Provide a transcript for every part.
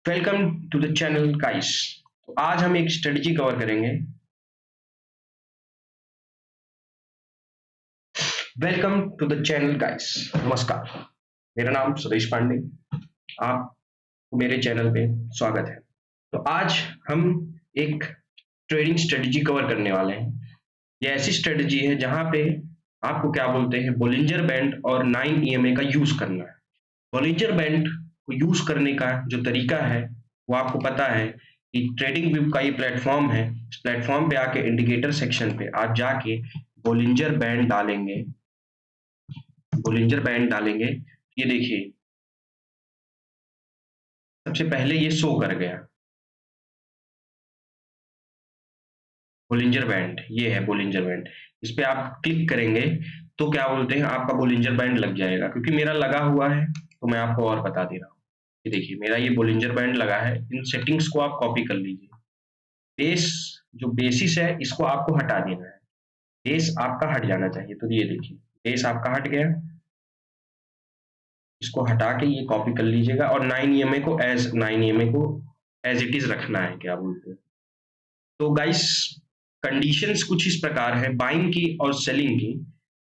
Welcome to the channel guys. तो आज हम एक स्ट्रेटजी कवर करेंगे। Welcome to the channel guys. नमस्कार, मेरा नाम सुरेश पांडे, आपको मेरे चैनल पे स्वागत है। तो आज हम एक ट्रेडिंग स्ट्रेटजी कवर करने वाले हैं। ये ऐसी स्ट्रेटजी है जहां पे आपको क्या बोलते हैं, बोलिंजर बैंड और 9 ईएमए का यूज करना है। बॉलिंजर बैंड को यूज करने का जो तरीका है वो आपको पता है कि ट्रेडिंग व्यू का ये प्लेटफॉर्म है। इस प्लेटफॉर्म पे आके इंडिकेटर सेक्शन पे आप जाके बोलिंजर बैंड डालेंगे। बोलिंजर बैंड डालेंगे, ये देखिए सबसे पहले ये शो कर गया बोलिंजर बैंड। ये है बोलिंजर बैंड, इस पे आप क्लिक करेंगे तो क्या बोलते हैं आपका बोलिंजर बैंड लग जाएगा। क्योंकि मेरा लगा हुआ है तो मैं आपको और बता दे रहा हूँ। ये देखिए मेरा ये बोलिंजर बैंड लगा है। इन सेटिंग्स को आप कॉपी कर लीजिए। बेस जो बेसिस है इसको आपको हटा देना है। बेस आपका हट जाना चाहिए। तो ये देखिए बेस आपका हट गया, इसको हटा के ये कॉपी कर लीजिएगा और 9 ईएमए को एज इट इज रखना है। क्या बोलते हैं तो गाइस, कंडीशंस कुछ इस प्रकार है बाइंग की और सेलिंग की।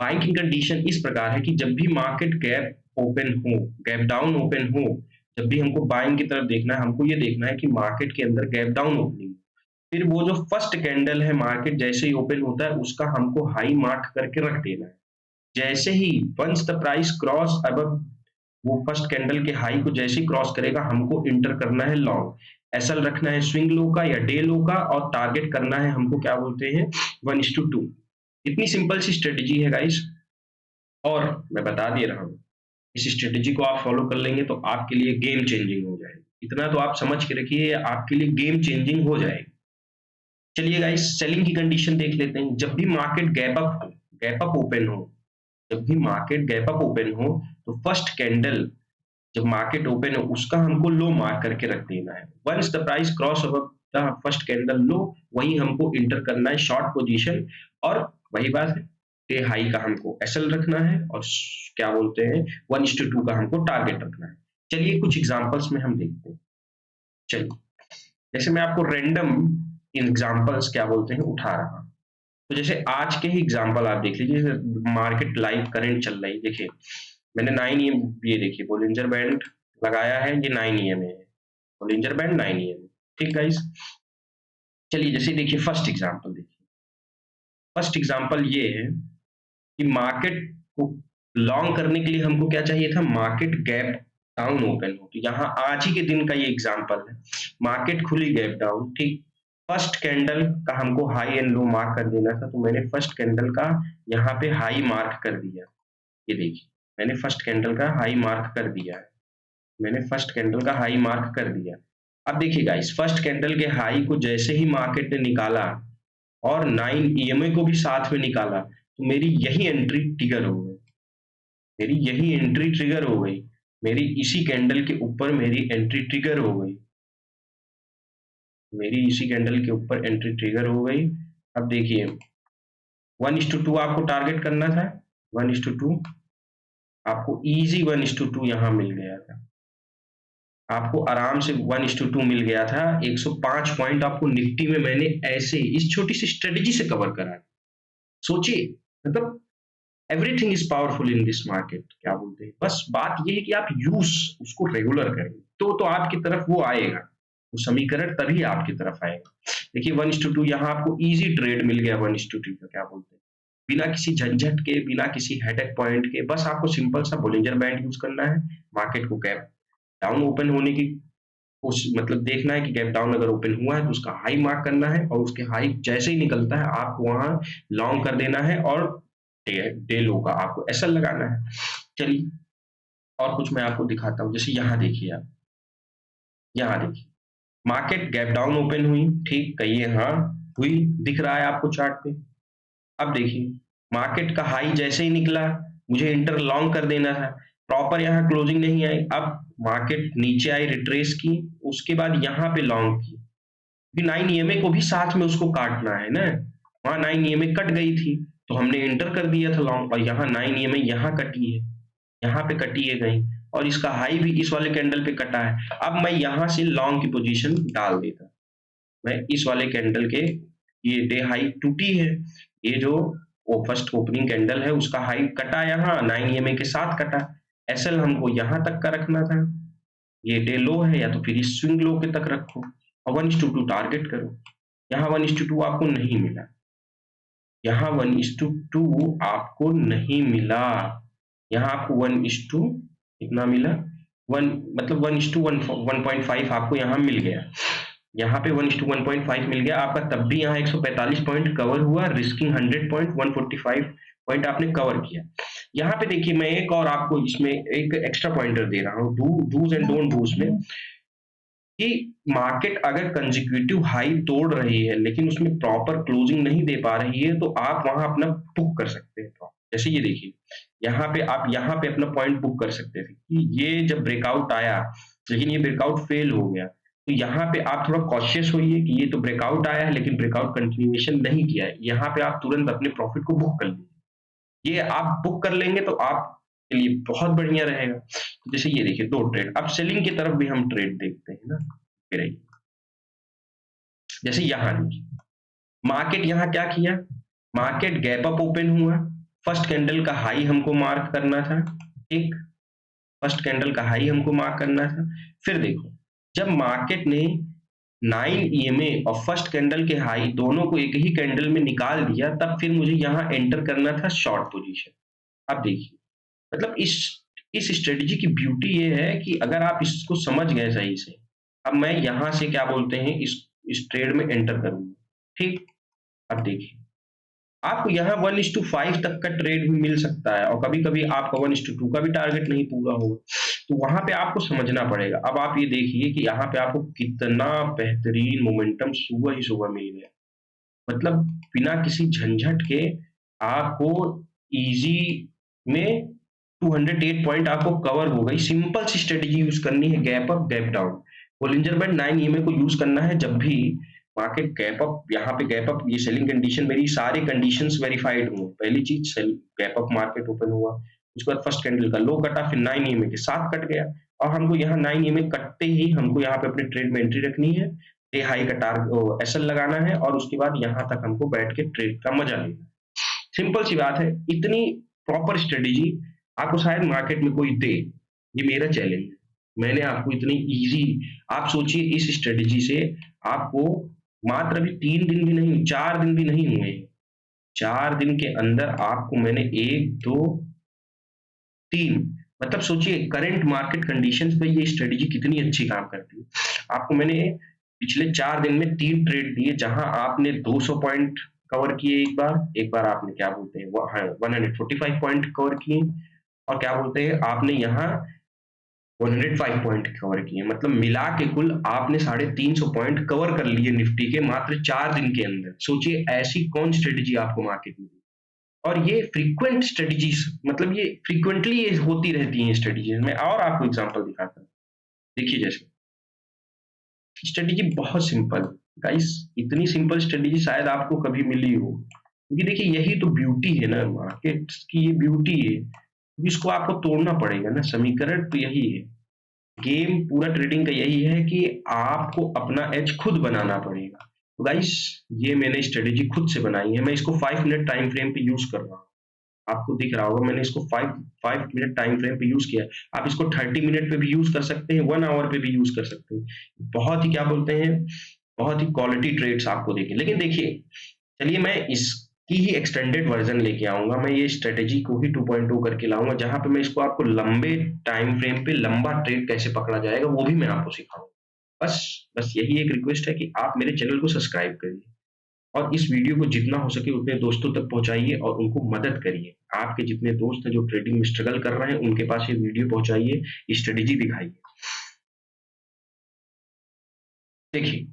बाइंग की कंडीशन इस प्रकार है कि जब भी मार्केट गैप ओपन हो, गैप डाउन ओपन हो, जब भी हमको बाइंग की तरफ देखना है, हमको ये देखना है कि मार्केट के अंदर गैप डाउन ओपनिंग, फिर वो जो फर्स्ट कैंडल है मार्केट जैसे ही ओपन होता है उसका हमको हाई मार्क करके रख देना है। जैसे ही once the price cross above, वो फर्स्ट कैंडल के हाई को जैसे ही क्रॉस करेगा हमको इंटर करना है लॉन्ग। एसएल रखना है स्विंग लो का या डे लो का, और टारगेट करना है हमको क्या बोलते हैं 1:2। इतनी सिंपल सी स्ट्रेटेजी है गाइस, और मैं बता दे रहा हूँ इस स्ट्रेटेजी को आप फॉलो कर लेंगे तो आपके लिए गेम चेंजिंग हो जाएगी। इतना तो आप समझ के रखिए, आपके लिए गेम चेंजिंग हो जाएगी। चलिए गाइस, सेलिंग की कंडीशन देख लेते हैं। जब भी मार्केट गैप अप ओपन हो, जब भी मार्केट गैप अप ओपन हो तो फर्स्ट कैंडल जब मार्केट ओपन हो उसका हमको लो मार्क करके रख देना है। Once the price cross above the first candle low, वही हमको इंटर करना है शॉर्ट पोजीशन। और वही बात है, डे हाई का हमको एसएल रखना है और क्या बोलते हैं 1:2 का हमको टारगेट रखना है। चलिए कुछ एग्जांपल्स में हम देखते हैं। चलिए जैसे मैं आपको रैंडम एग्जांपल्स क्या बोलते हैं उठा रहा हूं। तो जैसे आज के ही एग्जांपल आप देख लीजिए, मार्केट लाइव करंट चल रही है। देखिए मैंने 9 ईएम, ये देखिए बोलिंजर बैंड लगाया है, ये 9 ईएम है। Bollinger band 9 EM. ठीक गाइस, चलिए जैसे देखिए फर्स्ट एग्जांपल देखिए। फर्स्ट एग्जांपल ये है कि मार्केट को लॉन्ग करने के लिए हमको क्या चाहिए था, मार्केट गैप डाउन ओपन हो। तो यहाँ आज ही के दिन का ये एग्जांपल है। मार्केट खुली गैप डाउन, ठीक। फर्स्ट कैंडल का हमको हाई एंड लो मार्क कर देना था, तो मैंने फर्स्ट कैंडल का यहाँ पे हाई मार्क कर दिया। ये देखिए मैंने फर्स्ट कैंडल का हाई मार्क कर दिया है। मैंने फर्स्ट कैंडल का हाई मार्क कर दिया। अब देखिए गाइस, फर्स्ट कैंडल के हाई को जैसे ही मार्केट ने निकाला और 9 ईएमए को भी साथ में निकाला, तो मेरी यही एंट्री ट्रिगर हो गई। मेरी यही एंट्री ट्रिगर हो गई। मेरी इसी कैंडल के ऊपर मेरी एंट्री ट्रिगर हो गई। मेरी इसी कैंडल के ऊपर एंट्री ट्रिगर हो गई। अब देखिए 1:2 आपको टारगेट करना था। 1:2 आपको इजी 1:2 यहाँ मिल गया था। आपको आराम से 1:2 मिल गया था। 105 पॉइंट आपको निफ्टी में मैंने ऐसे इस छोटी सी स्ट्रेटेजी से कवर करा। सोचिए, मतलब everything is powerful in this market. क्या बोलते हैं, बस बात ये है कि आप यूज उसको रेगुलर करें तो आपकी तरफ वो आएगा, वो समीकरण तभी आपकी तरफ आएगा। देखिए 1:2 यहाँ आपको इजी ट्रेड मिल गया। 1:2 का क्या बोलते हैं, बिना किसी झंझट के, बिना किसी हेडेक पॉइंट के, बस आपको सिंपल सा बोलिंजर बैंड यूज करना है। मार्केट को गैप डाउन ओपन होने की मतलब देखना है कि गैप डाउन अगर ओपन हुआ है तो उसका हाई मार्क करना है, और उसके हाई जैसे ही निकलता है आपको वहां लॉन्ग कर देना है, और डे लो का आपको एसएल लगाना है। चलिए और कुछ मैं आपको दिखाता हूं। जैसे यहाँ देखिए, आप यहाँ देखिए मार्केट गैप डाउन ओपन हुई, ठीक, कहिए हाँ हुई, दिख रहा है आपको चार्ट पे। अब देखिए मार्केट का हाई जैसे ही निकला मुझे इंटर लॉन्ग कर देना था, प्रॉपर यहाँ क्लोजिंग नहीं आई। अब मार्केट नीचे आई, रिट्रेस की, उसके बाद यहाँ पे लॉन्ग की। 9 ईएमए को भी साथ में उसको काटना है ना, वहां 9 ईएमए कट गई थी तो हमने इंटर कर दिया था लॉन्ग, और यहाँ 9 ईएमए यहाँ कटी है, यहाँ पे कटी है कहीं, और इसका हाई भी इस वाले कैंडल पे कटा है। अब मैं यहां से लॉन्ग की पोजीशन डाल देता, मैं इस वाले कैंडल के, ये डे हाई टूटी है, ये जो वो फर्स्ट ओपनिंग कैंडल है उसका हाई कटा यहाँ 9 EMA के साथ कटा, एसएल हमको यहाँ तक का रखना था, ये डे लो है, या तो फिर इस स्विंग लो के तक रखो और 1:2 टारगेट करो। यहाँ 1:2 आपको नहीं मिला, यहाँ 1:2 आपको नहीं मिला, यहाँ आपको 1:, कितना मिला, 1 मतलब 1:1.5 आपको यहाँ मिल गया, यहाँ पे 1:1.5 मिल गया आपका, तब भी यहाँ 145 पॉइंट कवर हुआ, रिस्किंग 100 पॉइंट, 145 पॉइंट आपने कवर किया। यहाँ पे देखिए मैं एक और आपको इसमें एक एक्स्ट्रा पॉइंटर दे रहा हूँ डूज एंड डोंट डूज में, कि मार्केट अगर कंसेक्यूटिव हाई तोड़ रही है लेकिन उसमें प्रॉपर क्लोजिंग नहीं दे पा रही है, तो आप वहां अपना बुक कर सकते हैं। जैसे ये देखिए यहाँ पे आप यहाँ पे अपना पॉइंट बुक कर सकते थे कि ये जब ब्रेकआउट आया लेकिन ये ब्रेकआउट फेल हो गया, तो यहाँ पे आप थोड़ा कॉशियस होइए कि ये तो ब्रेकआउट आया है लेकिन ब्रेकआउट कंटिन्यूएशन नहीं किया है, यहाँ पे आप तुरंत अपने प्रॉफिट को बुक कर लीजिए। ये आप बुक कर लेंगे तो आपके लिए बहुत बढ़िया रहेगा। तो जैसे ये देखिए 2 ट्रेड, अब सेलिंग की तरफ भी हम ट्रेड देखते हैं ना, जैसे यहाँ देखिए मार्केट यहाँ क्या किया, मार्केट गैप अप ओपन हुआ, फर्स्ट कैंडल का हाई हमको मार्क करना था, ठीक, फर्स्ट कैंडल का हाई हमको मार्क करना था। फिर देखो जब मार्केट ने 9 EMA और फर्स्ट कैंडल के हाई दोनों को एक ही कैंडल में निकाल दिया, तब फिर मुझे यहाँ एंटर करना था शॉर्ट पोजीशन। अब देखिए मतलब इस स्ट्रेटजी की ब्यूटी ये है कि अगर आप इसको समझ गए सही से, अब मैं यहाँ से क्या बोलते हैं इस ट्रेड में एंटर करूंगा, ठीक। अब देखिए आपको यहाँ 1:5 तक का ट्रेड भी मिल सकता है और कभी कभी आपका 1:2 का भी टारगेट नहीं पूरा होगा, तो वहां पे आपको समझना पड़ेगा। अब आप ये देखिए कि यहाँ पे आपको कितना बेहतरीन मोमेंटम सुबह ही सुबह मिल गया, मतलब बिना किसी झंझट के आपको इजी में 208 पॉइंट आपको कवर हो गई। सिंपल सी स्ट्रेटेजी यूज करनी है, gap up gap down, Bollinger band 9 EMA को यूज करना है जब भी मार्केट गैप अप, यहाँ पे गैप अप, ये सेलिंग कंडीशन मेरी सारी कंडीशंस वेरीफाइड हुए। पहली चीज गैप अप मार्केट ओपन हुआ, उसके बाद फर्स्ट कैंडल का लो कटा, फिर 9 EMA के साथ कट गया और हमको यहाँ 9 EMA कटते ही हमको यहाँ पे अपने ट्रेड में एंट्री रखनी है, डे हाई का टारगेट एसएल लगाना है और उसके बाद यहाँ तक हमको बैठ के ट्रेड का मजा लेना है। सिंपल सी बात है, इतनी प्रॉपर स्ट्रेटेजी आपको शायद मार्केट में कोई दे, ये मेरा चैलेंज है। मैंने आपको इतनी इजी, आप सोचिए इस स्ट्रेटेजी से आपको मात्र अभी 3 दिन भी नहीं, 4 दिन भी नहीं हुए, 4 दिन के अंदर आपको मैंने 1 2 3, मतलब सोचिए करंट मार्केट कंडीशंस पे ये स्ट्रेटेजी कितनी अच्छी काम करती है। आपको मैंने पिछले 4 दिन में 3 ट्रेड दिए जहां आपने 200 पॉइंट कवर किए, एक बार आपने क्या बोलते हैं 145 पॉइंट कवर किए और क्या बोलते हैं आपने यहाँ 105 पॉइंट कवर किए, मतलब मिला के कुल आपने 350 पॉइंट कवर कर लिए निफ्टी के मात्र 4 दिन के अंदर। सोचिए ऐसी कौन स्ट्रेटेजी आपको मार्केट में, और ये फ्रीक्वेंट स्ट्रेटेजीज, मतलब ये फ्रीक्वेंटली ये होती रहती हैं स्ट्रेटेजीज में। और आपको एग्जांपल दिखाता हूँ, देखिए जैसे स्ट्रेटेजी बहुत सिंपल गाइस, इतनी सिंपल स्ट्रेटेजी शायद आपको कभी मिली हो, क्योंकि देखिए यही तो ब्यूटी है ना मार्केट की, ये ब्यूटी है, इसको आपको तोड़ना पड़ेगा ना। समीकरण तो यही है, गेम पूरा ट्रेडिंग का यही है कि आपको अपना एज खुद बनाना पड़ेगा। तो गाइस ये मैंने स्ट्रेटेजी खुद से बनाई है, मैं इसको 5 मिनट टाइम फ्रेम पे यूज कर रहा हूँ, आपको दिख रहा होगा मैंने इसको 5 मिनट टाइम फ्रेम पे यूज किया। आप इसको 30 मिनट पे भी यूज कर सकते हैं, 1 आवर पे भी यूज कर सकते हैं। बहुत ही क्या बोलते हैं, बहुत ही क्वालिटी ट्रेड्स आपको देखें। लेकिन देखिए चलिए मैं इसकी ही एक्सटेंडेड वर्जन लेके आऊंगा, मैं ये स्ट्रेटेजी को ही 2.0 करके लाऊंगा, जहां पे मैं इसको आपको लंबे टाइम फ्रेम पे लंबा ट्रेड कैसे पकड़ा जाएगा वो भी मैं आपको सिखाऊंगा। बस यही एक रिक्वेस्ट है कि आप मेरे चैनल को सब्सक्राइब करिए और इस वीडियो को जितना हो सके उतने दोस्तों तक पहुंचाइए और उनको मदद करिए। आपके जितने दोस्त हैं जो ट्रेडिंग में स्ट्रगल कर रहे हैं उनके पास ये वीडियो पहुंचाइए, स्ट्रेटेजी दिखाइए। देखिए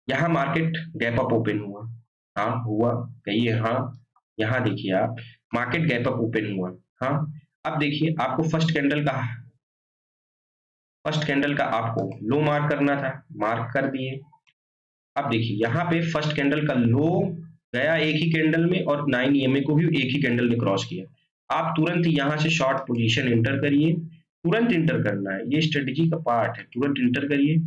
यहाँ मार्केट गैप अप ओपन हुआ, हाँ हुआ, कहिए हाँ, यहाँ देखिए आप मार्केट गैप अप ओपन हुआ, हाँ। अब देखिए आपको फर्स्ट कैंडल का आपको लो मार्क करना था, मार्क कर दिए। अब देखिए यहाँ पे फर्स्ट कैंडल का लो गया एक ही कैंडल में और 9 EMA को भी एक ही कैंडल ने क्रॉस किया। आप तुरंत यहाँ से शॉर्ट पोजीशन एंटर करिए, तुरंत इंटर करना है, ये स्ट्रेटेजी का पार्ट है, तुरंत इंटर करिए,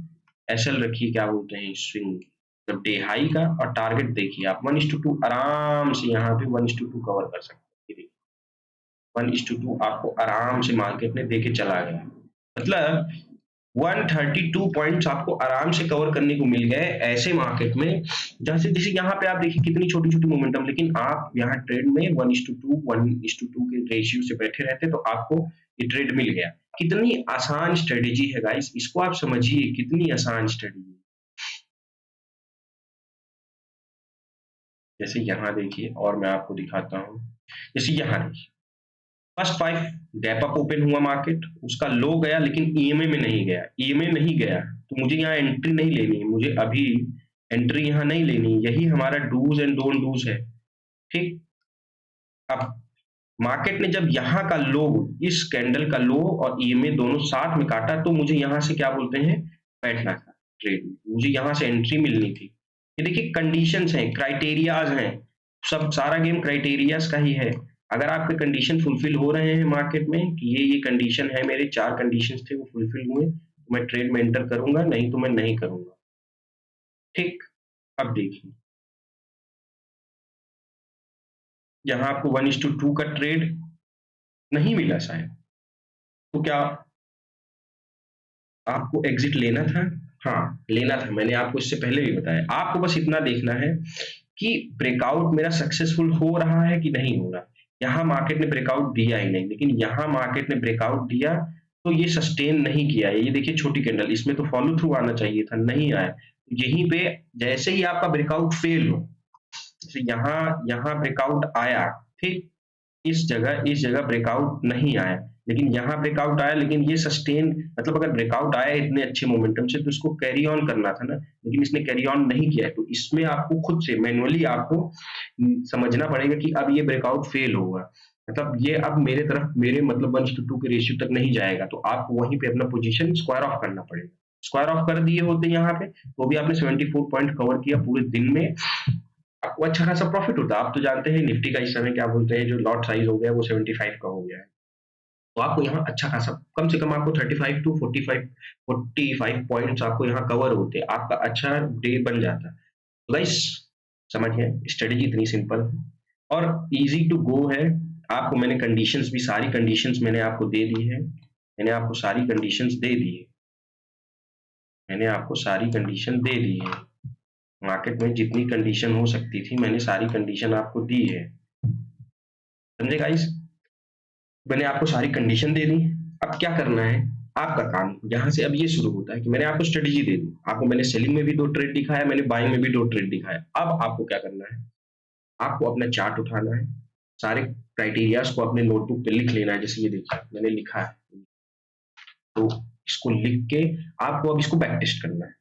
एसएल रखिए, क्या बोलते हैं स्विंग, जब डे हाई का, और टारगेट देखिए आप 1:2 आराम से यहाँ पे 1:2 कवर कर सकते हैं। 1:2 आपको आराम से मार्केट ने देके चला गया, मतलब 132 पॉइंट्स आपको आराम से कवर करने को मिल गए ऐसे मार्केट में, जैसे जैसे यहाँ पे आप देखिए कितनी छोटी छोटी मोमेंटम, लेकिन आप यहाँ ट्रेड में 1:2 के रेशियो से बैठे रहते तो आपको ये ट्रेड मिल गया। कितनी आसान स्ट्रेटेजी है गाइस, इसको आप समझिए, कितनी आसान स्ट्रेटेजी। जैसे यहाँ देखिए, और मैं आपको दिखाता हूँ, जैसे यहाँ देखिए फर्स्ट 5 गैप अप ओपन हुआ मार्केट, उसका लो गया लेकिन ईएमए में नहीं गया, ईएमए नहीं गया तो मुझे यहाँ एंट्री नहीं लेनी है, मुझे अभी एंट्री यहाँ नहीं लेनी, यही हमारा डूज एंड डोंट डूज है, ठीक। अब मार्केट ने जब यहाँ का लो, इस कैंडल का लो और ईएमए दोनों साथ में काटा, तो मुझे यहाँ से क्या बोलते हैं बैठना था ट्रेड में, मुझे यहाँ से एंट्री मिलनी थी। ये देखिए कंडीशंस हैं, क्राइटेरियाज हैं, सब सारा गेम क्राइटेरियाज का ही है। अगर आपके कंडीशन फुलफिल हो रहे हैं मार्केट में कि ये कंडीशन है, मेरे 4 कंडीशंस थे वो फुलफिल हुए, तो मैं ट्रेड में एंटर करूंगा, नहीं तो मैं नहीं करूंगा, ठीक। अब देखिए यहाँ आपको 1:2 का ट्रेड नहीं मिला शायद, तो क्या आपको एग्जिट लेना था? हाँ लेना था, मैंने आपको इससे पहले भी बताया। आपको बस इतना देखना है कि ब्रेकआउट मेरा सक्सेसफुल हो रहा है कि नहीं हो रहा। यहाँ मार्केट ने ब्रेकआउट दिया ही नहीं, लेकिन यहाँ मार्केट ने ब्रेकआउट दिया तो ये सस्टेन नहीं किया है। ये देखिए छोटी कैंडल, इसमें तो फॉलो थ्रू आना चाहिए था, नहीं आया। यहीं पे जैसे ही आपका ब्रेकआउट फेल हो, जैसे यहाँ ब्रेकआउट आया, ठीक, इस जगह ब्रेकआउट नहीं आया, लेकिन यहाँ ब्रेकआउट आया, लेकिन ये सस्टेन, मतलब अगर ब्रेकआउट आया इतने अच्छे मोमेंटम से तो इसको कैरी ऑन करना था ना, लेकिन इसने कैरी ऑन नहीं किया है। तो इसमें आपको खुद से मैनुअली आपको समझना पड़ेगा कि अब ये ब्रेकआउट फेल होगा, मतलब ये अब मेरे तरफ, मेरे मतलब 1:2 के रेशियो तक नहीं जाएगा, तो आपको वहीं पे अपना पोजीशन स्क्वायर ऑफ करना पड़ेगा। स्क्वायर ऑफ कर दिए होते यहाँ पे तो भी आपने 74 पॉइंट कवर किया पूरे दिन में, आपको अच्छा खासा प्रॉफिट होता है। आप तो जानते हैं निफ्टी का इस समय क्या बोलते हैं, जो लॉट साइज हो गया वो 75 का हो गया है, तो आपको यहाँ अच्छा खासा, कम से कम आपको 35 टू 45 पॉइंट्स आपको यहाँ कवर होते हैं, आपका अच्छा डे बन जाता है। तो गाइस समझिए स्ट्रेटेजी इतनी सिंपल है और इजी टू गो है। आपको मैंने कंडीशंस भी, सारी कंडीशंस मैंने आपको दे दी है, मैंने आपको सारी कंडीशंस दे दी है, मैंने आपको सारी कंडीशन दे दी है, मार्केट में जितनी कंडीशन हो सकती थी मैंने सारी कंडीशन आपको दी है, समझे गाइस। मैंने आपको सारी कंडीशन दे दी, अब क्या करना है आपका काम, यहाँ से अब ये शुरू होता है कि मैंने आपको स्ट्रेटेजी दे दी, आपको मैंने सेलिंग में भी 2 ट्रेड दिखाया, मैंने बाइंग में भी 2 ट्रेड दिखाया। अब आपको क्या करना है, आपको अपना चार्ट उठाना है, सारे क्राइटेरियाज को अपने नोटबुक पे लिख लेना है, जैसे ये देखिए मैंने लिखा है, तो इसको लिख के आपको अब इसको बैक टेस्ट करना है,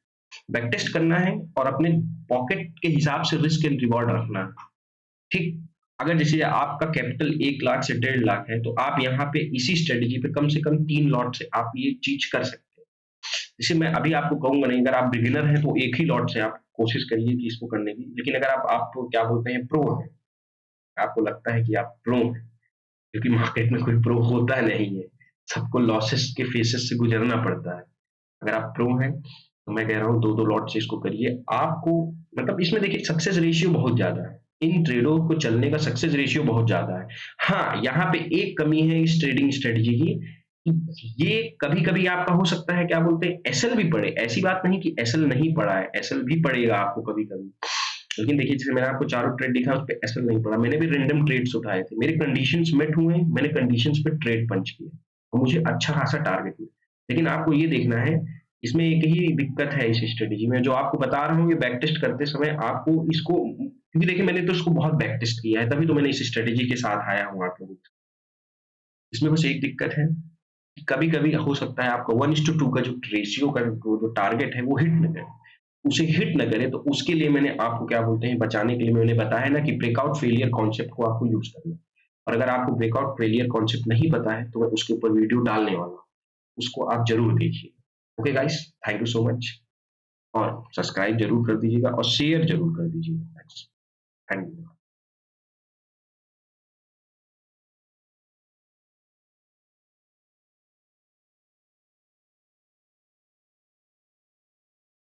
बैक टेस्ट करना है और अपने पॉकेट के हिसाब से रिस्क एंड रिवॉर्ड रखना है, ठीक। अगर जैसे आपका कैपिटल 1 लाख से 1.5 लाख है तो आप यहाँ पे इसी स्ट्रेटेजी पे कम से कम 3 लॉट से आप ये चीज कर सकते हैं। जैसे मैं अभी आपको कहूंगा नहीं, अगर आप बिगिनर हैं तो एक ही लॉट से आप कोशिश करिए कि इसको करने की, लेकिन अगर आप क्या बोलते हैं प्रो हैं, आपको लगता है कि आप प्रो हैं, क्योंकि मार्केट में कोई प्रो होता नहीं है, सबको लॉसेस के फेसेस से गुजरना पड़ता है। अगर आप प्रो हैं तो मैं कह रहा हूँ 2-2 लॉट से इसको करिए, आपको मतलब इसमें देखिए सक्सेस रेशियो बहुत ज्यादा है, इन ट्रेडों को चलने का सक्सेस रेशियो बहुत ज्यादा है। हाँ यहाँ पे एक कमी है इस ट्रेडिंग स्ट्रेटजी की, ये कभी कभी आपका हो सकता है क्या बोलते हैं एसएल भी पड़े, ऐसी बात नहीं कि एसएल नहीं पड़ा है, एसएल भी पड़ेगा आपको कभी कभी, लेकिन देखिए जैसे मैंने आपको चारों ट्रेड दिखा उस पर एसएल नहीं पड़ा, मैंने भी रेंडम ट्रेड्स उठाए थे, मेरे कंडीशंस मेट हुए, मैंने कंडीशंस पे ट्रेड पंच किए तो मुझे अच्छा खासा टारगेट मिला। लेकिन आपको ये देखना है, इसमें एक ही दिक्कत है इस स्ट्रेटेजी में, जो आपको बता रहा हूँ ये बैक टेस्ट करते समय आपको इसको, क्योंकि देखिए मैंने तो इसको बहुत बैक टेस्ट किया है, तभी तो मैंन इस स्ट्रेटेजी के साथ आया हूँ आप लोगों को। इसमें बस एक दिक्कत है, कभी कभी हो सकता है आपका 1:2 का जो रेशियो का जो टारगेट है वो हिट न करे, उसे हिट न करे, तो उसके लिए मैंने आपको क्या बोलते हैं बचाने के लिए मैंने बताया ना कि ब्रेकआउट फेलियर कॉन्सेप्ट को आपको यूज करना है। और अगर आपको ब्रेकआउट फेलियर कॉन्सेप्ट नहीं पता है तो मैं उसके ऊपर वीडियो डालने वाला हूँ, उसको आप जरूर देखिए। Okay guys, thank you so much, और सब्सक्राइब जरूर कर दीजिएगा और शेयर जरूर कर दीजिएगा। Thank you.